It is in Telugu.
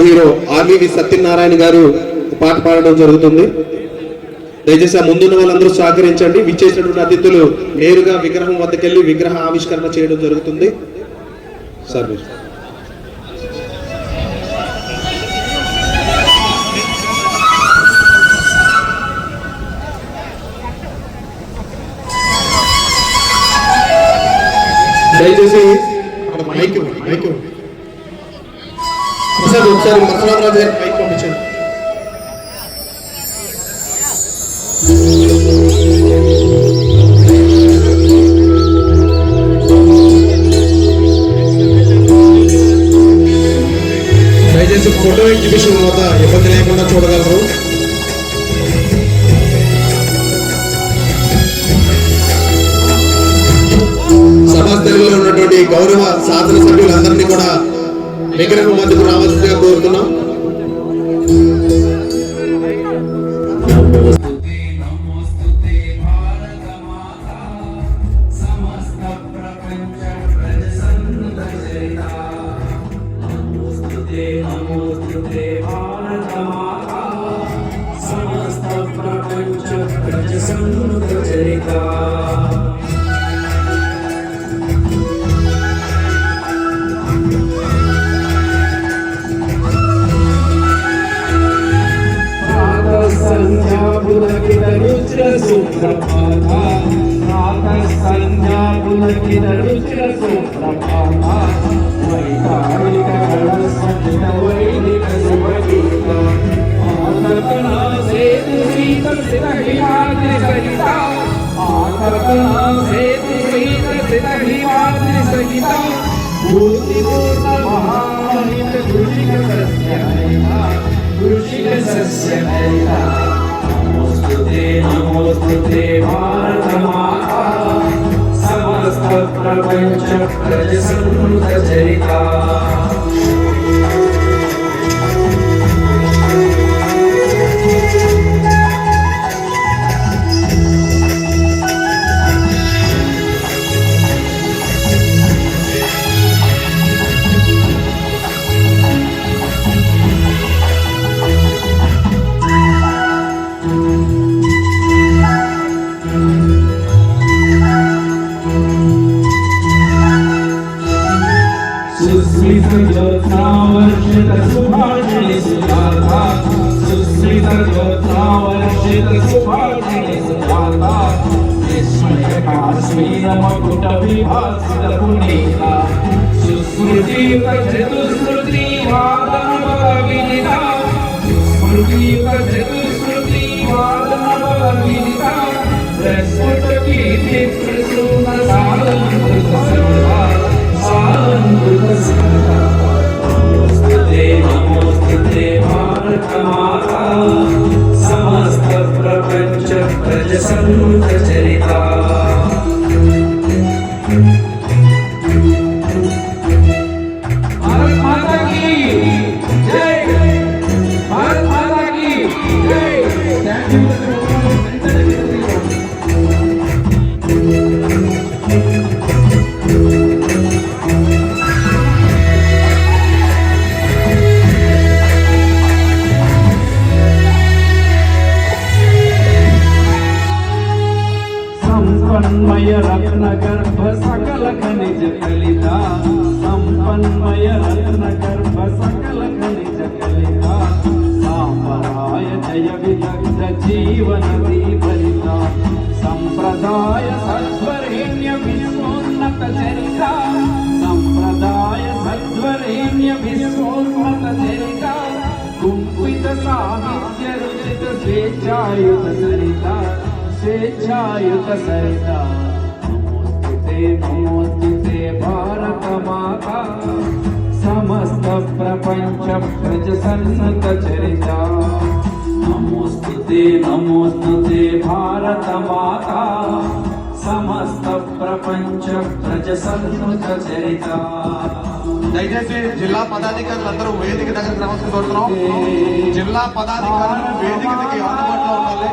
హీరో ఆర్వీవి సత్యనారాయణ గారు పాట పాడడం జరుగుతుంది. దయచేసి ఆ ముందున్న వాళ్ళందరూ సహకరించండి. విచ్చేసినటువంటి అతిథులు నేరుగా విగ్రహం వద్దకెళ్ళి విగ్రహ ఆవిష్కరణ చేయడం జరుగుతుంది. సార్ దయచేసి మైక్ ప్రసాద్ ఒకసారి మసనాథరాజు గారి మైక్ పంపించండి. దయచేసి ఫోటో ఎగ్జిబిషన్ వద్ద ఇబ్బంది లేకుండా చూడగలరు. సమాజంలో ఉన్నటువంటి గౌరవ శాసన సభ్యులందరినీ కూడా విగ్రహం మధ్యకు రావాల్సిందిగా కోరుతున్నాం. नमोस्तुते भारत माता समस्त प्रपंच प्रजसंचरिता समस्त प्रपंच प्रजसंचरिता भारत माता की जय, भारत माता की जय। संपन्मय रत्न गर्भ सकल खनिज कलिता, संपन्मय रत्न गर्भ सकल खनिज कलिता, सांपराय जय विदग्ध जीवन दीपरिता, संप्रदाय सद्वरेण्य विश्वोन्नत चरिता, संप्रदाय सद्वरेण्य विश्वोन्नत चरिता, कुंपित साहित्य रुचित स्वेच्छायुत सरिता, स्वेच्छायुत सरिता। नमोस्तुते भारत माता समस्त प्रपंच प्रजसन्नत चरिता। नमोस्तुते भारत माता समस्त प्रपंच प्रजसन्नत चरिता। దయచేసి జిల్లా పదాధికారులందరూ వేదిక దగ్గరికి రావాల్సి కోరుతున్నాం. జిల్లా పదాధికారులు వేదిక దగ్గర అందుబాటులో ఉండాలి.